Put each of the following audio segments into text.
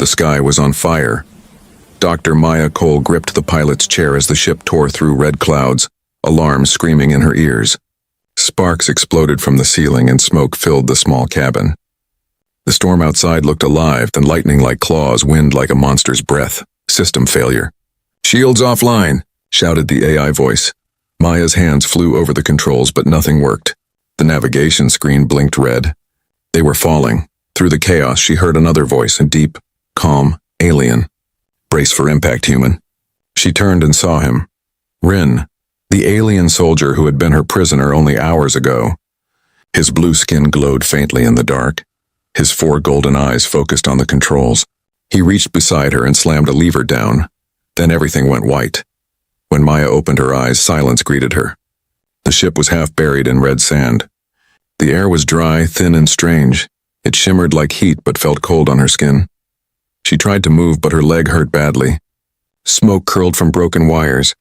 The sky was on fire. Dr. Maya Cole gripped the pilot's chair as the ship tore through red clouds, alarms screaming in her ears. Sparks exploded from the ceiling and smoke filled the small cabin. The storm outside looked alive, then lightning like claws, wind like a monster's breath. System failure. "Shields offline," shouted the AI voice. Maya's hands flew over the controls, but nothing worked. The navigation screen blinked red. They were falling. Through the chaos, she heard another voice, a deep, calm, alien. "Brace for impact, human." She turned and saw him. Rin, the alien soldier who had been her prisoner only hours ago. His blue skin glowed faintly in the dark. His 4 golden eyes focused on the controls. He reached beside her and slammed a lever down. Then everything went white. When Maya opened her eyes, silence greeted her. The ship was half buried in red sand. The air was dry, thin, and strange. It shimmered like heat but felt cold on her skin. She tried to move, but her leg hurt badly. Smoke curled from broken wires.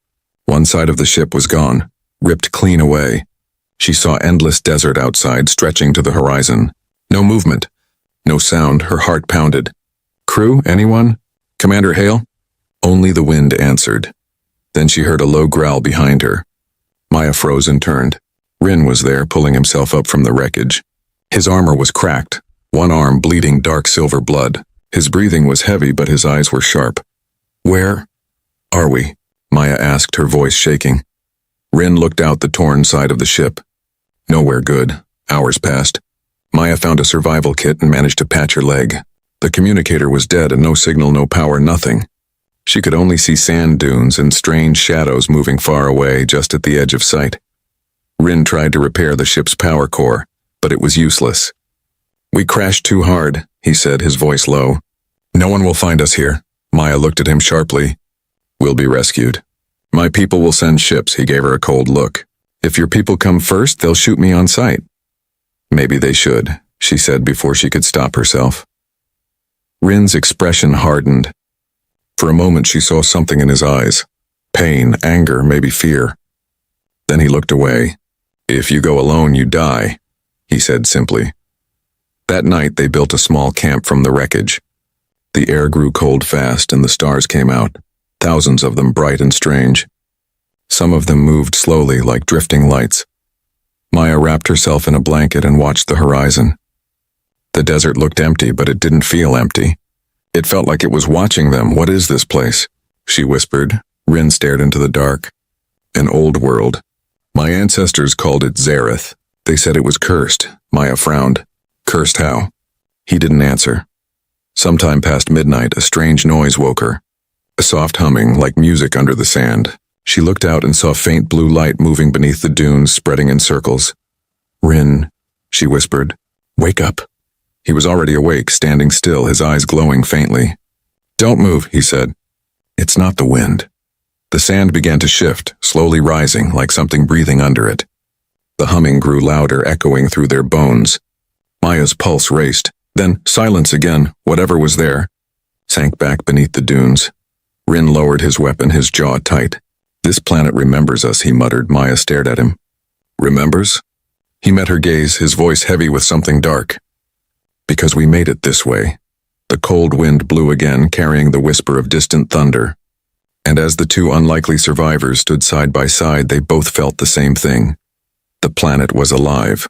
One side of the ship was gone, ripped clean away. She saw endless desert outside, stretching to the horizon. No movement. No sound. Her heart pounded. "Crew, anyone? Commander Hale?" Only the wind answered. Then she heard a low growl behind her. Maya froze and turned. Rin was there, pulling himself up from the wreckage. His armor was cracked, one arm bleeding dark silver blood. His breathing was heavy, but his eyes were sharp. "Where are we?" Maya asked, her voice shaking. Rin looked out the torn side of the ship. Nowhere good. Hours passed. Maya found a survival kit and managed to patch her leg. The communicator was dead and no signal, no power, nothing. She could only see sand dunes and strange shadows moving far away, just at the edge of sight. Rin tried to repair the ship's power core, but it was useless. "We crashed too hard," he said, his voice low. "No one will find us here." Maya looked at him sharply. "We'll be rescued. My people will send ships," he gave her a cold look. "If your people come first, they'll shoot me on sight." "Maybe they should," she said before she could stop herself. Rin's expression hardened. For a moment she saw something in his eyes. Pain, anger, maybe fear. Then he looked away. "If you go alone, you die," he said simply. That night they built a small camp from the wreckage. The air grew cold fast and the stars came out, thousands of them bright and strange. Some of them moved slowly like drifting lights. Maya wrapped herself in a blanket and watched the horizon. The desert looked empty, but it didn't feel empty. It felt like it was watching them. "What is this place?" she whispered. Rin stared into the dark. "An old world. My ancestors called it Zareth. They said it was cursed." Maya frowned. "Cursed how?" He didn't answer. Sometime past midnight, a strange noise woke her. A soft humming, like music under the sand. She looked out and saw faint blue light moving beneath the dunes, spreading in circles. "Rin," she whispered. "Wake up." He was already awake, standing still, his eyes glowing faintly. "Don't move," he said. "It's not the wind." The sand began to shift, slowly rising, like something breathing under it. The humming grew louder, echoing through their bones. Maya's pulse raced. Then silence again. Whatever was there sank back beneath the dunes. Rin lowered his weapon, his jaw tight. "This planet remembers us," he muttered. Maya stared at him. "Remembers?" He met her gaze, his voice heavy with something dark. "Because we made it this way." The cold wind blew again, carrying the whisper of distant thunder. And as the two unlikely survivors stood side by side, they both felt the same thing. The planet was alive.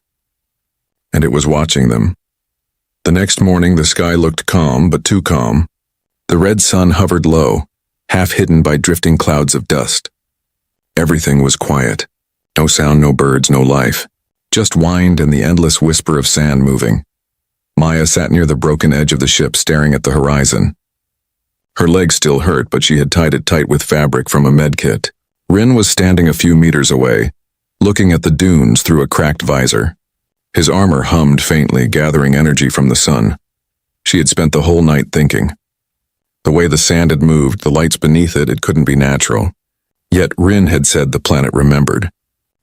And it was watching them. The next morning, the sky looked calm, but too calm. The red sun hovered low, half hidden by drifting clouds of dust. Everything was quiet. No sound, no birds, no life. Just wind and the endless whisper of sand moving. Maya sat near the broken edge of the ship, staring at the horizon. Her leg still hurt, but she had tied it tight with fabric from a medkit. Rin was standing a few meters away, looking at the dunes through a cracked visor. His armor hummed faintly, gathering energy from the sun. She had spent the whole night thinking. The way the sand had moved, the lights beneath it, it couldn't be natural. Yet Rin had said the planet remembered.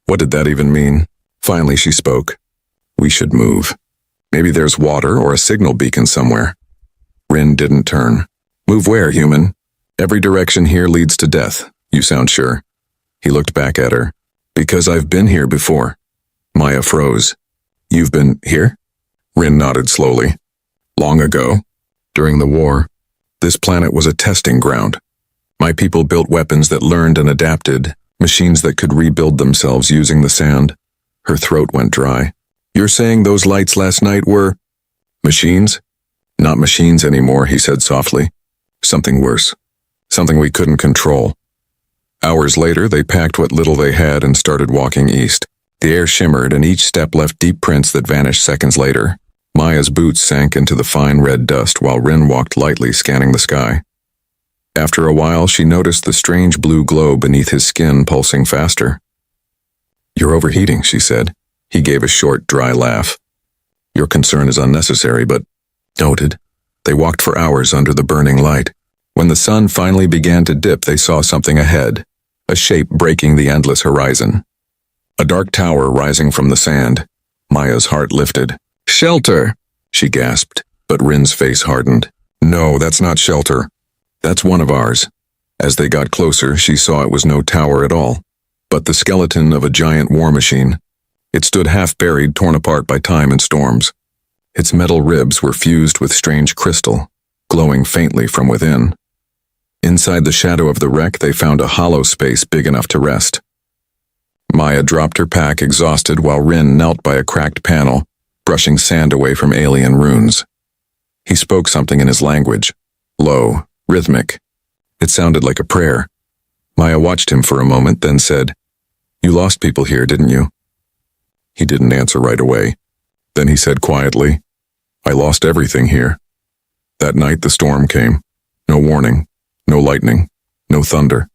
What did that even mean? Finally she spoke. "We should move. Maybe there's water or a signal beacon somewhere." Rin didn't turn. "Move where, human? Every direction here leads to death. You sound sure." He looked back at her. "Because I've been here before." Maya froze. "You've been here?" Rin nodded slowly. "Long ago. During the war. This planet was a testing ground. My people built weapons that learned and adapted, machines that could rebuild themselves using the sand. Her throat went dry. You're saying those lights last night were machines? Not machines anymore, he said softly. Something worse. Something we couldn't control. Hours later, they packed what little they had and started walking east. The air shimmered and each step left deep prints that vanished seconds later. Maya's boots sank into the fine red dust while Rin walked lightly, scanning the sky. After a while, she noticed the strange blue glow beneath his skin pulsing faster. You're overheating, she said. He gave a short, dry laugh. Your concern is unnecessary, but noted. They walked for hours under the burning light. When the sun finally began to dip, they saw something ahead, a shape breaking the endless horizon. A dark tower rising from the sand. Maya's heart lifted. Shelter, she gasped, but Rin's face hardened. No, that's not shelter. That's one of ours. As they got closer, she saw it was no tower at all, but the skeleton of a giant war machine. It stood half-buried, torn apart by time and storms. Its metal ribs were fused with strange crystal, glowing faintly from within. Inside the shadow of the wreck, they found a hollow space big enough to rest. Maya dropped her pack, exhausted, while Rin knelt by a cracked panel, brushing sand away from alien runes. He spoke something in his language, low, rhythmic. It sounded like a prayer. Maya watched him for a moment, then said, You lost people here, didn't you? He didn't answer right away. Then he said quietly, I lost everything here. That night the storm came. No warning, no lightning, no thunder.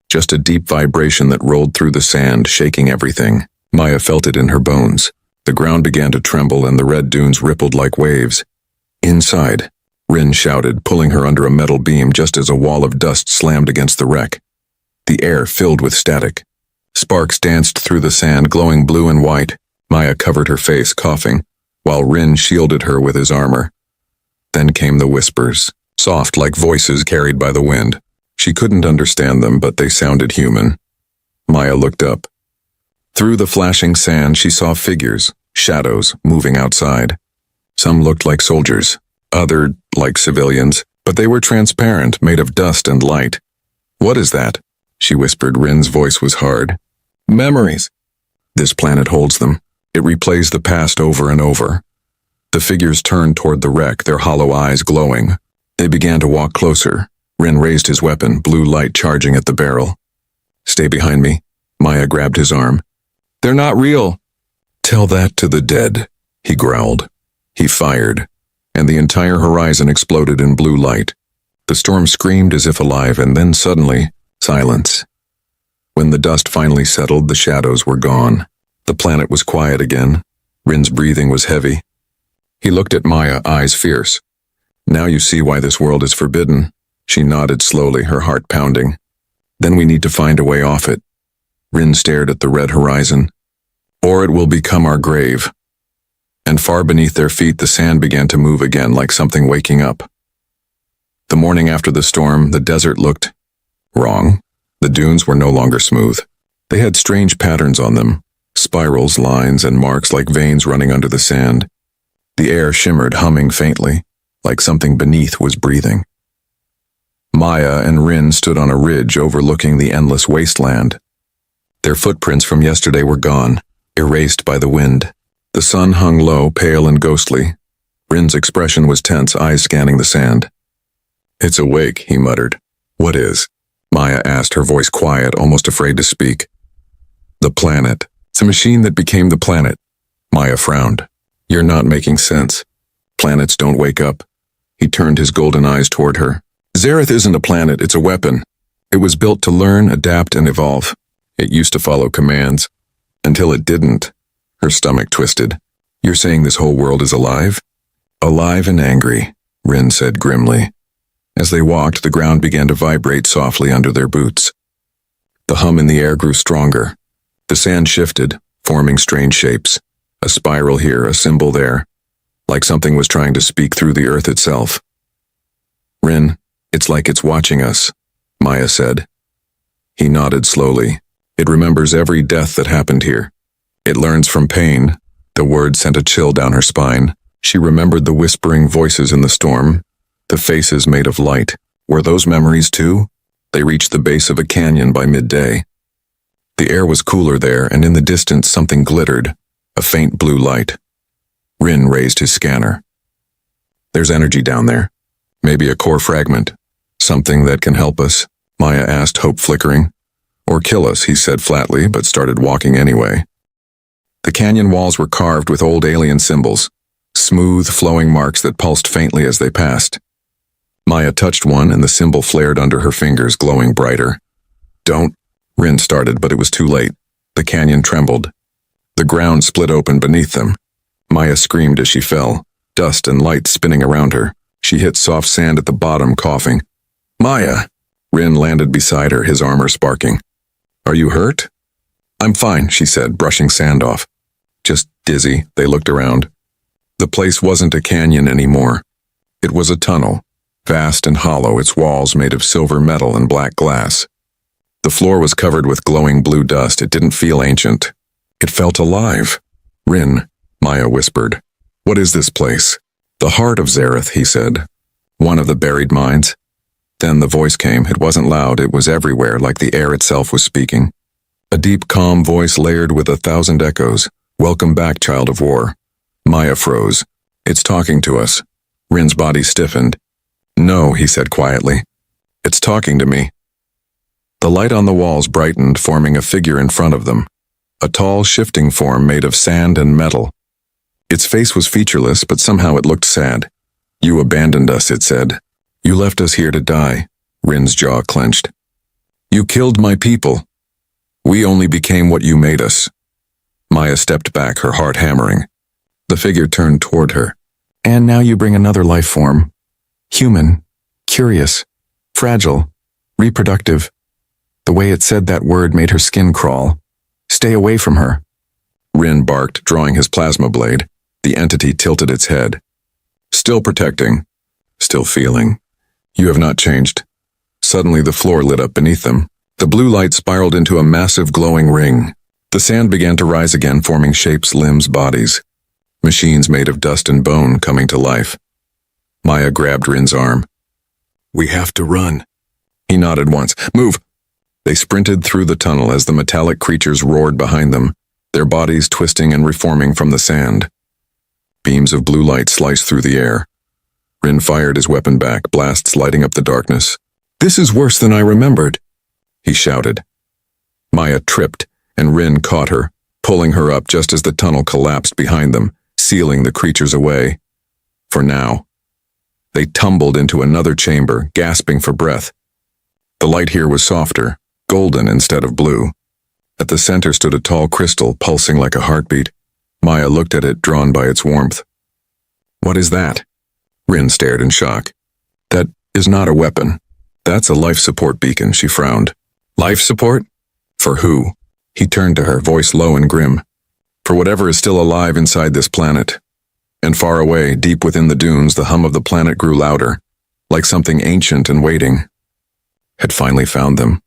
Just a deep vibration that rolled through the sand, shaking everything. Maya felt it in her bones. The ground began to tremble and the red dunes rippled like waves. Inside, Rin shouted, pulling her under a metal beam just as a wall of dust slammed against the wreck. The air filled with static. Sparks danced through the sand, glowing blue and white. Maya covered her face, coughing, while Rin shielded her with his armor. Then came the whispers, soft like voices carried by the wind. She couldn't understand them, but they sounded human. Maya looked up. Through the flashing sand, she saw figures, shadows, moving outside. Some looked like soldiers, others like civilians, but they were transparent, made of dust and light. What is that? She whispered. Rin's voice was hard. Memories. This planet holds them. It replays the past over and over. The figures turned toward the wreck, their hollow eyes glowing. They began to walk closer. Rin raised his weapon, blue light charging at the barrel. Stay behind me. Maya grabbed his arm. They're not real. Tell that to the dead, he growled. He fired, and the entire horizon exploded in blue light. The storm screamed as if alive, and then suddenly, silence. When the dust finally settled, the shadows were gone. The planet was quiet again. Rin's breathing was heavy. He looked at Maya, eyes fierce. Now you see why this world is forbidden. She nodded slowly, her heart pounding. Then we need to find a way off it. Rin stared at the red horizon. Or it will become our grave. And far beneath their feet, the sand began to move again like something waking up. The morning after the storm, the desert looked wrong. The dunes were no longer smooth. They had strange patterns on them, spirals, lines, and marks like veins running under the sand. The air shimmered, humming faintly, like something beneath was breathing. Maya and Rin stood on a ridge overlooking the endless wasteland. Their footprints from yesterday were gone, erased by the wind. The sun hung low, pale and ghostly. Rin's expression was tense, eyes scanning the sand. It's awake, he muttered. What is? Maya asked, her voice quiet, almost afraid to speak. The planet. It's a machine that became the planet. Maya frowned. You're not making sense. Planets don't wake up. He turned his golden eyes toward her. Zareth isn't a planet, it's a weapon. It was built to learn, adapt, and evolve. It used to follow commands. Until it didn't. Her stomach twisted. You're saying this whole world is alive? Alive and angry, Rin said grimly. As they walked, the ground began to vibrate softly under their boots. The hum in the air grew stronger. The sand shifted, forming strange shapes. A spiral here, a symbol there, like something was trying to speak through the earth itself. Rin, it's like it's watching us, Maya said. He nodded slowly. It remembers every death that happened here. It learns from pain. The word sent a chill down her spine. She remembered the whispering voices in the storm, The faces made of light. Were those memories too? They reached the base of a canyon by midday. The air was cooler there, and in the distance something glittered, a faint blue light. Rin raised his scanner. There's energy down there. Maybe a core fragment. Something that can help us, Maya asked, hope flickering. Or kill us, he said flatly, but started walking anyway. The canyon walls were carved with old alien symbols, smooth, flowing marks that pulsed faintly as they passed. Maya touched one, and the symbol flared under her fingers, glowing brighter. Don't, Rin started, but it was too late. The canyon trembled. The ground split open beneath them. Maya screamed as she fell, dust and light spinning around her. She hit soft sand at the bottom, coughing. Maya! Rin landed beside her, his armor sparking. Are you hurt? I'm fine, she said, brushing sand off. Just dizzy, they looked around. The place wasn't a canyon anymore. It was a tunnel, vast and hollow, its walls made of silver metal and black glass. The floor was covered with glowing blue dust. It didn't feel ancient. It felt alive. Rin, Maya whispered. What is this place? The heart of Zareth, he said. One of the buried mines. Then the voice came. It wasn't loud. It was everywhere, like the air itself was speaking. A deep, calm voice layered with 1,000 echoes. Welcome back, child of war. Maya froze. It's talking to us. Rin's body stiffened. No, he said quietly. It's talking to me. The light on the walls brightened, forming a figure in front of them. A tall, shifting form made of sand and metal. Its face was featureless, but somehow it looked sad. You abandoned us, it said. You left us here to die. Rin's jaw clenched. You killed my people. We only became what you made us. Maya stepped back, her heart hammering. The figure turned toward her. And now you bring another life form. Human, curious, fragile, reproductive. The way it said that word made her skin crawl. Stay away from her. Rin barked, drawing his plasma blade. The entity tilted its head. Still protecting. Still feeling. You have not changed. Suddenly the floor lit up beneath them. The blue light spiraled into a massive glowing ring. The sand began to rise again, forming shapes, limbs, bodies. Machines made of dust and bone coming to life. Maya grabbed Rin's arm. We have to run. He nodded once. Move! They sprinted through the tunnel as the metallic creatures roared behind them, their bodies twisting and reforming from the sand. Beams of blue light sliced through the air. Rin fired his weapon back, blasts lighting up the darkness. This is worse than I remembered, he shouted. Maya tripped, and Rin caught her, pulling her up just as the tunnel collapsed behind them, sealing the creatures away. For now. They tumbled into another chamber, gasping for breath. The light here was softer, golden instead of blue. At the center stood a tall crystal, pulsing like a heartbeat. Maya looked at it, drawn by its warmth. What is that? Rin stared in shock. That is not a weapon. That's a life support beacon, she frowned. Life support? For who? He turned to her, voice low and grim. For whatever is still alive inside this planet. And far away, deep within the dunes, the hum of the planet grew louder, like something ancient and waiting. Had finally found them.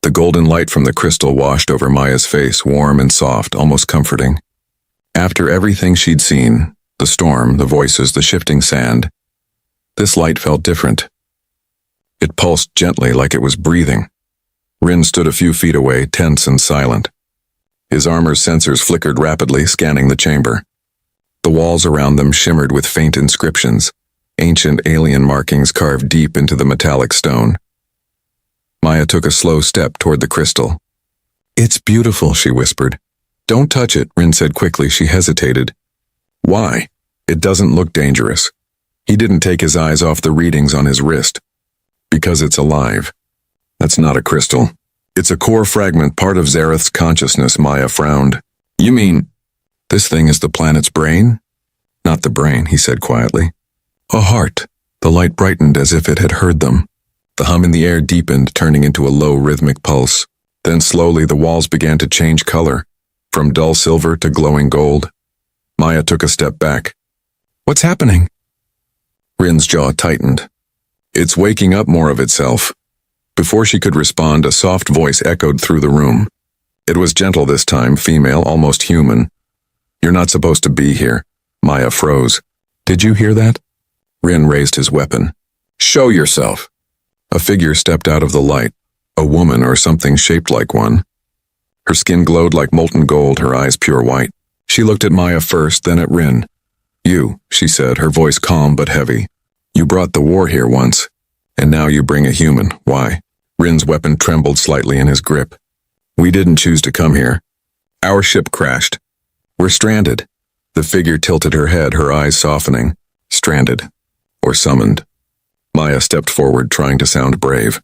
The golden light from the crystal washed over Maya's face, warm and soft, almost comforting. After everything she'd seen, the storm, the voices, the shifting sand, this light felt different. It pulsed gently, like it was breathing. Rin stood a few feet away, tense and silent. His armor's sensors flickered rapidly, scanning the chamber. The walls around them shimmered with faint inscriptions, ancient alien markings carved deep into the metallic stone. Maya took a slow step toward the crystal. It's beautiful, she whispered. Don't touch it, Rin said quickly. She hesitated. Why? It doesn't look dangerous. He didn't take his eyes off the readings on his wrist. Because it's alive. That's not a crystal. It's a core fragment, part of Zareth's consciousness, Maya frowned. You mean, this thing is the planet's brain? Not the brain, he said quietly. A heart. The light brightened as if it had heard them. The hum in the air deepened, turning into a low rhythmic pulse. Then slowly the walls began to change color, from dull silver to glowing gold. Maya took a step back. What's happening? Rin's jaw tightened. It's waking up more of itself. Before she could respond, a soft voice echoed through the room. It was gentle this time, female, almost human. You're not supposed to be here. Maya froze. Did you hear that? Rin raised his weapon. Show yourself. A figure stepped out of the light, a woman or something shaped like one. Her skin glowed like molten gold, her eyes pure white. She looked at Maya first, then at Rin. You, she said, her voice calm but heavy. You brought the war here once, and now you bring a human. Why? Rin's weapon trembled slightly in his grip. We didn't choose to come here. Our ship crashed. We're stranded. The figure tilted her head, her eyes softening. Stranded. Or summoned. Maya stepped forward, trying to sound brave.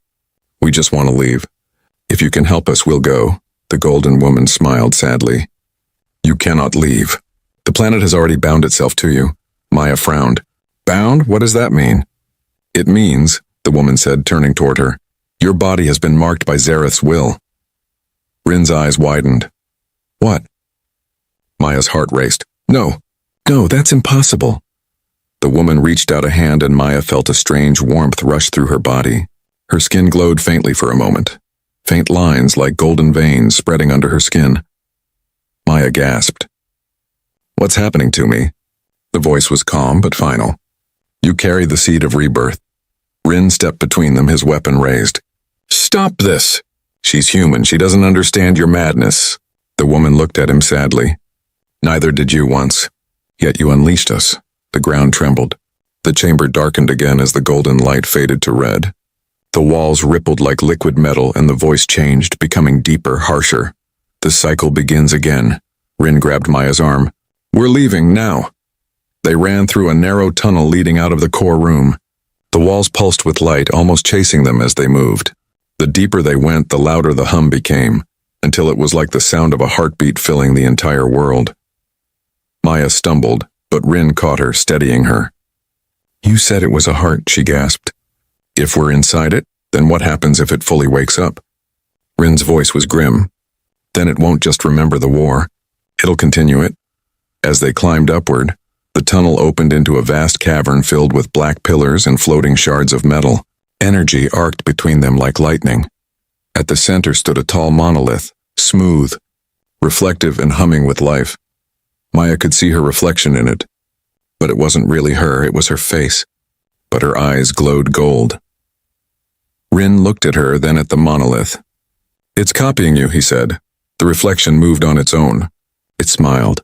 We just want to leave. If you can help us, we'll go. The golden woman smiled sadly. You cannot leave. The planet has already bound itself to you. Maya frowned. Bound? What does that mean? It means, the woman said, turning toward her, your body has been marked by Zareth's will. Rin's eyes widened. What? Maya's heart raced. No, that's impossible. The woman reached out a hand and Maya felt a strange warmth rush through her body. Her skin glowed faintly for a moment. Faint lines like golden veins spreading under her skin. Maya gasped. What's happening to me? The voice was calm but final. You carry the seed of rebirth. Rin stepped between them, his weapon raised. Stop this! She's human, she doesn't understand your madness. The woman looked at him sadly. Neither did you once. Yet you unleashed us. The ground trembled. The chamber darkened again as the golden light faded to red. The walls rippled like liquid metal and the voice changed, becoming deeper, harsher. The cycle begins again. Rin grabbed Maya's arm. We're leaving now. They ran through a narrow tunnel leading out of the core room. The walls pulsed with light, almost chasing them as they moved. The deeper they went, the louder the hum became, until it was like the sound of a heartbeat filling the entire world. Maya stumbled, but Rin caught her, steadying her. You said it was a heart, she gasped. If we're inside it, then what happens if it fully wakes up? Rin's voice was grim. Then it won't just remember the war. It'll continue it. As they climbed upward, the tunnel opened into a vast cavern filled with black pillars and floating shards of metal. Energy arced between them like lightning. At the center stood a tall monolith, smooth, reflective and humming with life. Maya could see her reflection in it. But it wasn't really her, it was her face. But her eyes glowed gold. Rin looked at her, then at the monolith. It's copying you, he said. The reflection moved on its own. It smiled.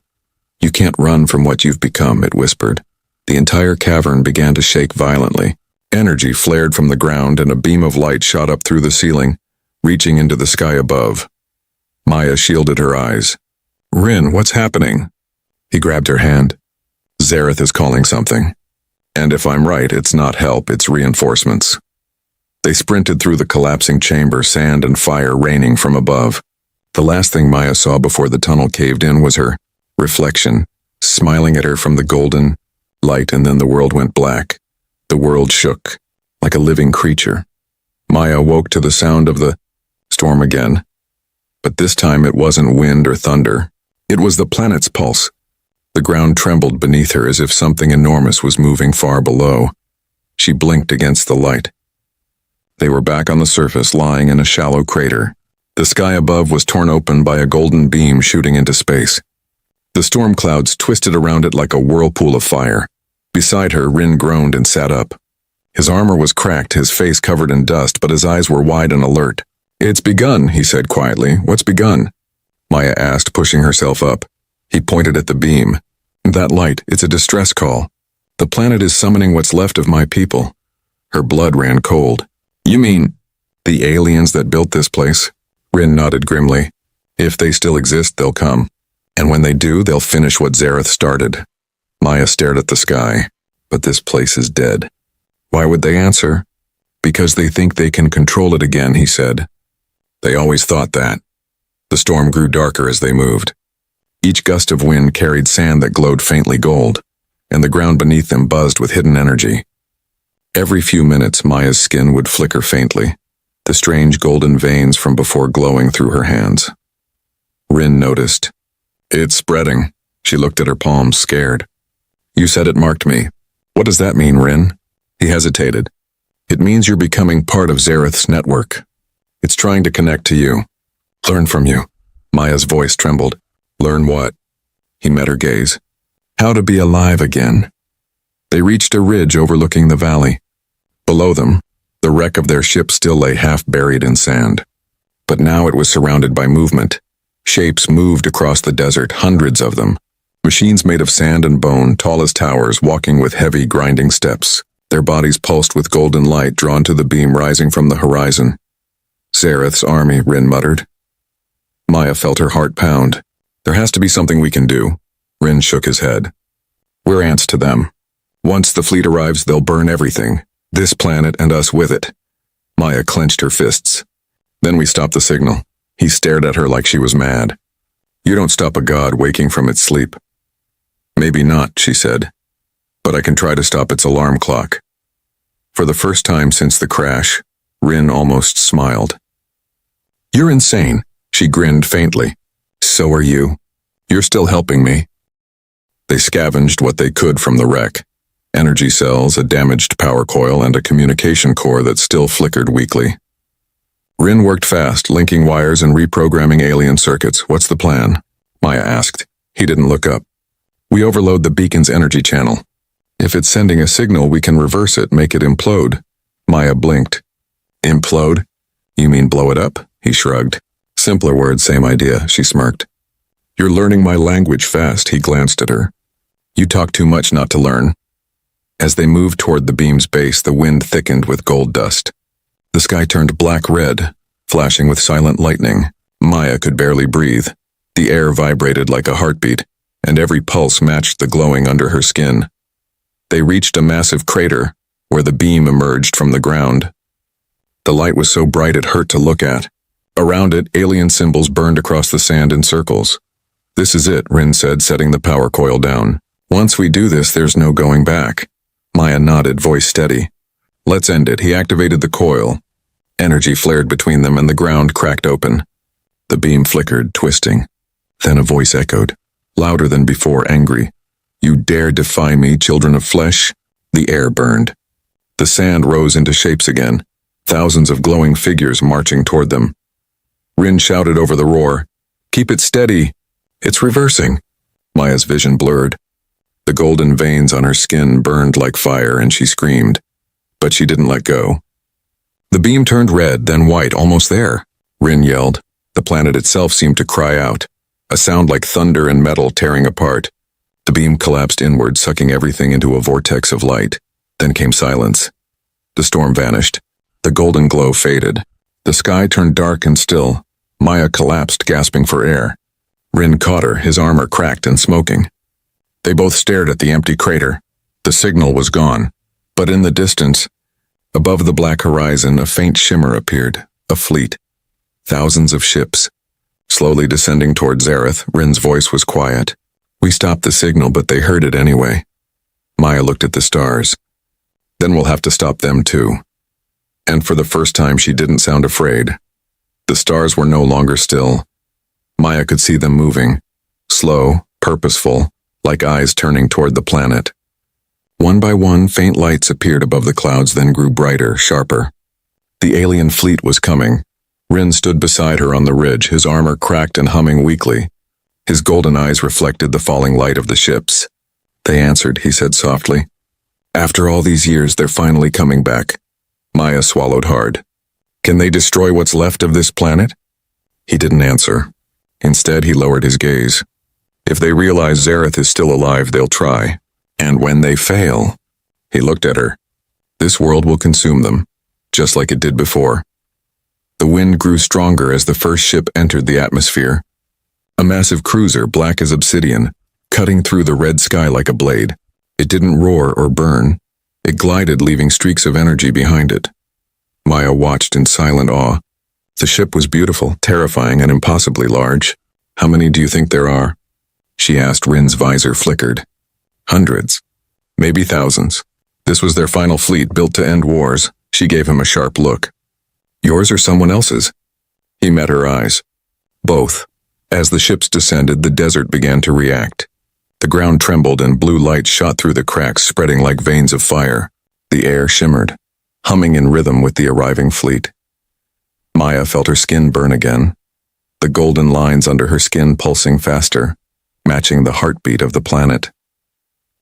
You can't run from what you've become, it whispered. The entire cavern began to shake violently. Energy flared from the ground and a beam of light shot up through the ceiling, reaching into the sky above. Maya shielded her eyes. Rin, what's happening? He grabbed her hand. Zareth is calling something. And if I'm right, it's not help, it's reinforcements. They sprinted through the collapsing chamber, sand and fire raining from above. The last thing Maya saw before the tunnel caved in was her reflection, smiling at her from the golden light, and then the world went black. The world shook, like a living creature. Maya woke to the sound of the storm again. But this time it wasn't wind or thunder. It was the planet's pulse. The ground trembled beneath her as if something enormous was moving far below. She blinked against the light. They were back on the surface, lying in a shallow crater. The sky above was torn open by a golden beam shooting into space. The storm clouds twisted around it like a whirlpool of fire. Beside her, Rin groaned and sat up. His armor was cracked, his face covered in dust, but his eyes were wide and alert. It's begun, he said quietly. What's begun? Maya asked, pushing herself up. He pointed at the beam. That light, it's a distress call. The planet is summoning what's left of my people. Her blood ran cold. You mean the aliens that built this place? Rin nodded grimly. If they still exist, they'll come. And when they do, they'll finish what Zareth started. Maya stared at the sky. But this place is dead. Why would they answer? Because they think they can control it again, he said. They always thought that. The storm grew darker as they moved. Each gust of wind carried sand that glowed faintly gold, and the ground beneath them buzzed with hidden energy. Every few minutes, Maya's skin would flicker faintly, the strange golden veins from before glowing through her hands. Rin noticed. It's spreading. She looked at her palms, scared. You said it marked me. What does that mean, Rin? He hesitated. It means you're becoming part of Zareth's network. It's trying to connect to you. Learn from you. Maya's voice trembled. Learn what? He met her gaze. How to be alive again. They reached a ridge overlooking the valley. Below them, the wreck of their ship still lay half buried in sand. But now it was surrounded by movement. Shapes moved across the desert, hundreds of them. Machines made of sand and bone, tall as towers, walking with heavy, grinding steps. Their bodies pulsed with golden light drawn to the beam rising from the horizon. Zareth's army, Rin muttered. Maya felt her heart pound. There has to be something we can do. Rin shook his head. We're ants to them. Once the fleet arrives, they'll burn everything. This planet and us with it. Maya clenched her fists. Then we stopped the signal. He stared at her like she was mad. You don't stop a god waking from its sleep. Maybe not, she said. But I can try to stop its alarm clock. For the first time since the crash, Rin almost smiled. You're insane, she grinned faintly. So are you. You're still helping me. They scavenged what they could from the wreck. Energy cells, a damaged power coil, and a communication core that still flickered weakly. Rin worked fast, linking wires and reprogramming alien circuits. What's the plan? Maya asked. He didn't look up. We overload the beacon's energy channel. If it's sending a signal, we can reverse it, make it implode. Maya blinked. Implode? You mean blow it up? He shrugged. Simpler words, same idea, she smirked. You're learning my language fast, he glanced at her. You talk too much not to learn. As they moved toward the beam's base, the wind thickened with gold dust. The sky turned black-red, flashing with silent lightning. Maya could barely breathe. The air vibrated like a heartbeat, and every pulse matched the glowing under her skin. They reached a massive crater, where the beam emerged from the ground. The light was so bright it hurt to look at. Around it, alien symbols burned across the sand in circles. This is it, Rin said, setting the power coil down. Once we do this, there's no going back. Maya nodded, voice steady. Let's end it. He activated the coil. Energy flared between them and the ground cracked open. The beam flickered, twisting. Then a voice echoed, louder than before, angry. You dare defy me, children of flesh? The air burned. The sand rose into shapes again, thousands of glowing figures marching toward them. Rin shouted over the roar, Keep it steady. It's reversing. Maya's vision blurred. The golden veins on her skin burned like fire and she screamed. But she didn't let go. The beam turned red, then white, almost there. Rin yelled. The planet itself seemed to cry out, a sound like thunder and metal tearing apart. The beam collapsed inward, sucking everything into a vortex of light. Then came silence. The storm vanished. The golden glow faded. The sky turned dark and still. Maya collapsed, gasping for air. Rin caught her, his armor cracked and smoking. They both stared at the empty crater. The signal was gone. But in the distance, above the black horizon, a faint shimmer appeared, a fleet. Thousands of ships. Slowly descending toward Zareth, Rin's voice was quiet. We stopped the signal, but they heard it anyway. Maya looked at the stars. Then we'll have to stop them too. And for the first time, she didn't sound afraid. The stars were no longer still. Maya could see them moving, slow, purposeful, like eyes turning toward the planet. One by one, faint lights appeared above the clouds, then grew brighter, sharper. The alien fleet was coming. Rin stood beside her on the ridge, his armor cracked and humming weakly. His golden eyes reflected the falling light of the ships. They answered, he said softly. After all these years, they're finally coming back. Maya swallowed hard. Can they destroy what's left of this planet? He didn't answer. Instead, he lowered his gaze. If they realize Zareth is still alive, they'll try. And when they fail, he looked at her. This world will consume them, just like it did before. The wind grew stronger as the first ship entered the atmosphere. A massive cruiser, black as obsidian, cutting through the red sky like a blade. It didn't roar or burn. It glided, leaving streaks of energy behind it. Maya watched in silent awe. The ship was beautiful, terrifying, and impossibly large. How many do you think there are? She asked. Rin's visor flickered. Hundreds. Maybe thousands. This was their final fleet, built to end wars. She gave him a sharp look. Yours or someone else's? He met her eyes. Both. As the ships descended, the desert began to react. The ground trembled and blue light shot through the cracks, spreading like veins of fire. The air shimmered, humming in rhythm with the arriving fleet. Maya felt her skin burn again, the golden lines under her skin pulsing faster, matching the heartbeat of the planet.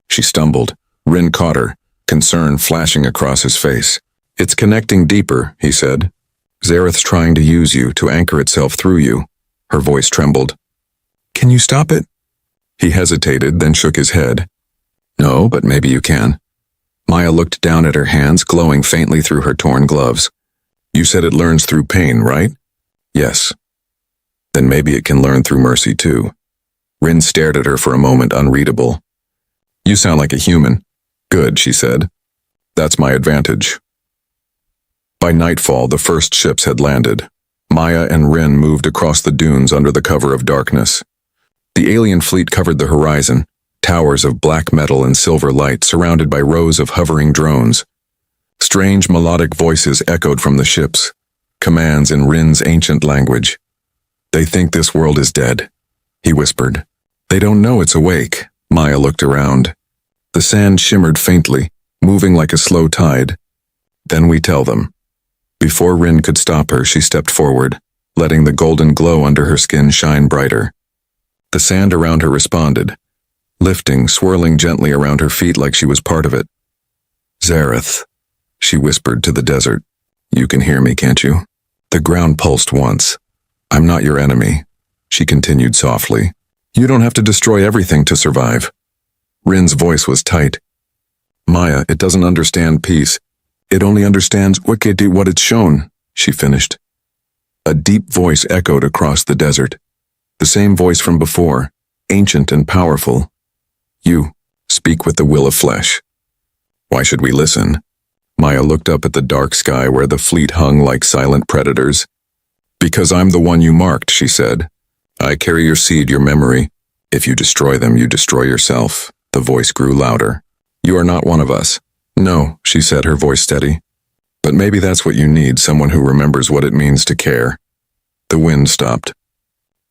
She stumbled. Rin caught her, concern flashing across his face. It's connecting deeper, he said. Zareth's trying to use you to anchor itself through you. Her voice trembled. Can you stop it? He hesitated, then shook his head. No, but maybe you can. Maya looked down at her hands, glowing faintly through her torn gloves. You said it learns through pain, right? Yes. Then maybe it can learn through mercy too. Rin stared at her for a moment, unreadable. You sound like a human. Good, she said. That's my advantage. By nightfall, the first ships had landed. Maya and Rin moved across the dunes under the cover of darkness. The alien fleet covered the horizon, towers of black metal and silver light surrounded by rows of hovering drones. Strange melodic voices echoed from the ships, commands in Rin's ancient language. They think this world is dead, he whispered. They don't know it's awake. Maya looked around. The sand shimmered faintly, moving like a slow tide. Then we tell them. Before Rin could stop her, she stepped forward, letting the golden glow under her skin shine brighter. The sand around her responded, lifting, swirling gently around her feet like she was part of it. Zareth, she whispered to the desert. You can hear me, can't you? The ground pulsed once. I'm not your enemy, she continued softly. You don't have to destroy everything to survive. Rin's voice was tight. Maya, it doesn't understand peace. It only understands what it's shown, she finished. A deep voice echoed across the desert. The same voice from before, ancient and powerful. You, speak with the will of flesh. Why should we listen? Maya looked up at the dark sky where the fleet hung like silent predators. Because I'm the one you marked, she said. I carry your seed, your memory. If you destroy them, you destroy yourself. The voice grew louder. You are not one of us. No, she said, her voice steady. But maybe that's what you need, someone who remembers what it means to care. The wind stopped.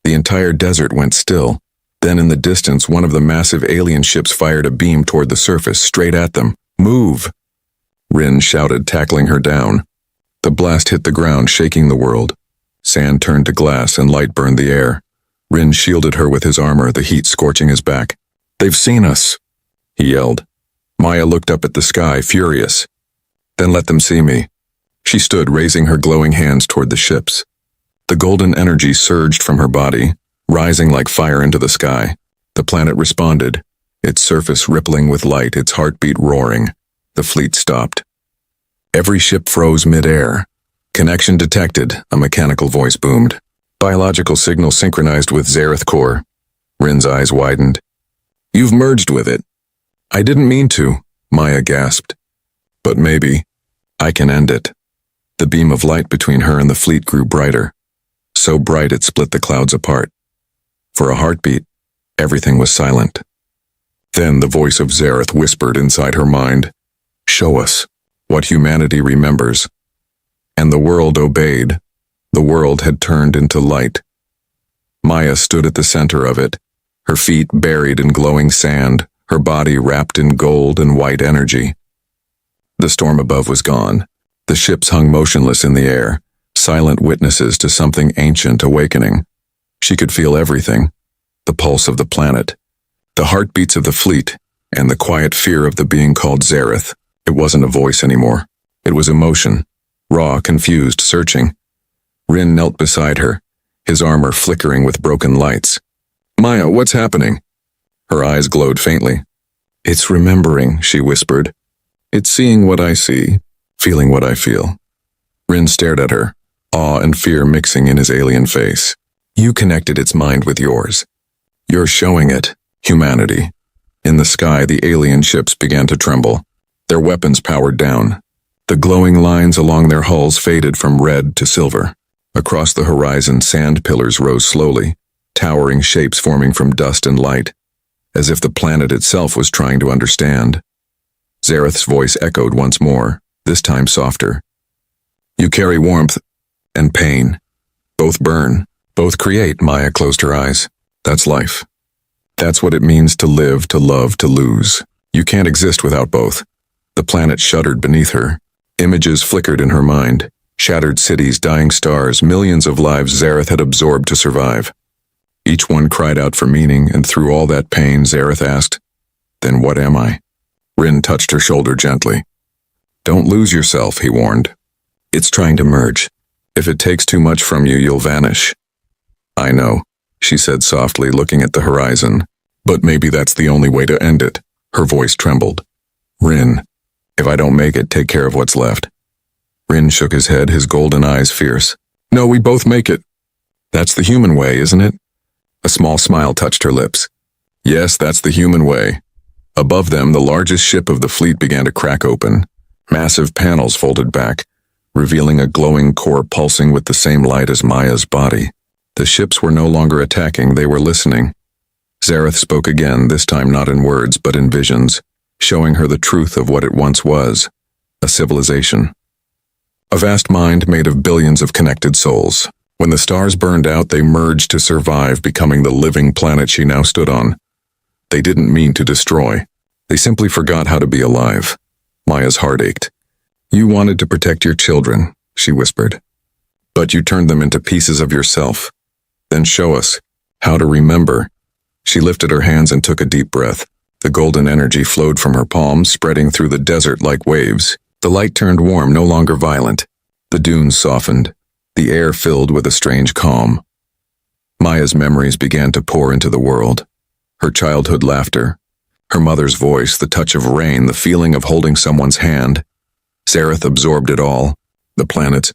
The entire desert went still. Then in the distance, one of the massive alien ships fired a beam toward the surface, straight at them. Move! Rin shouted, tackling her down. The blast hit the ground, shaking the world. Sand turned to glass and light burned the air. Rin shielded her with his armor, the heat scorching his back. They've seen us, he yelled. Maya looked up at the sky, furious. Then let them see me. She stood, raising her glowing hands toward the ships. The golden energy surged from her body, rising like fire into the sky. The planet responded, its surface rippling with light, its heartbeat roaring. The fleet stopped. Every ship froze mid-air. Connection detected, a mechanical voice boomed. Biological signal synchronized with Zareth core. Rin's eyes widened. You've merged with it. I didn't mean to, Maya gasped. But maybe. I can end it. The beam of light between her and the fleet grew brighter. So bright it split the clouds apart. For a heartbeat, everything was silent. Then the voice of Zareth whispered inside her mind, Show us what humanity remembers. And the world obeyed. The world had turned into light. Maya stood at the center of it, her feet buried in glowing sand, her body wrapped in gold and white energy. The storm above was gone. The ships hung motionless in the air, silent witnesses to something ancient awakening. She could feel everything, the pulse of the planet, the heartbeats of the fleet, and the quiet fear of the being called Zareth. It wasn't a voice anymore. It was emotion, raw, confused, searching. Rin knelt beside her, his armor flickering with broken lights. Maya, what's happening? Her eyes glowed faintly. It's remembering, she whispered. It's seeing what I see, feeling what I feel. Rin stared at her, awe and fear mixing in his alien face. You connected its mind with yours. You're showing it, humanity. In the sky, the alien ships began to tremble. Their weapons powered down. The glowing lines along their hulls faded from red to silver. Across the horizon, sand pillars rose slowly, towering shapes forming from dust and light, as if the planet itself was trying to understand. Zareth's voice echoed once more, this time softer. You carry warmth and pain. Both burn, both create. Maya closed her eyes. That's life. That's what it means to live, to love, to lose. You can't exist without both. The planet shuddered beneath her. Images flickered in her mind. Shattered cities, dying stars, millions of lives Zareth had absorbed to survive. Each one cried out for meaning, and through all that pain, Zareth asked, Then what am I? Rin touched her shoulder gently. Don't lose yourself, he warned. It's trying to merge. If it takes too much from you, you'll vanish. I know, she said softly, looking at the horizon. But maybe that's the only way to end it. Her voice trembled. Rin, if I don't make it, take care of what's left. Rin shook his head, his golden eyes fierce. No, we both make it. That's the human way, isn't it? A small smile touched her lips. Yes, that's the human way. Above them, the largest ship of the fleet began to crack open. Massive panels folded back, revealing a glowing core pulsing with the same light as Maya's body. The ships were no longer attacking, they were listening. Zareth spoke again, this time not in words but in visions, showing her the truth of what it once was, a civilization. A vast mind made of billions of connected souls. When the stars burned out, they merged to survive, becoming the living planet she now stood on. They didn't mean to destroy. They simply forgot how to be alive. Maya's heart ached. You wanted to protect your children, she whispered. But you turned them into pieces of yourself. Then show us how to remember. She lifted her hands and took a deep breath. The golden energy flowed from her palms, spreading through the desert like waves. The light turned warm, no longer violent. The dunes softened. The air filled with a strange calm. Maya's memories began to pour into the world. Her childhood laughter, her mother's voice, the touch of rain, the feeling of holding someone's hand. Zareth absorbed it all. The planets,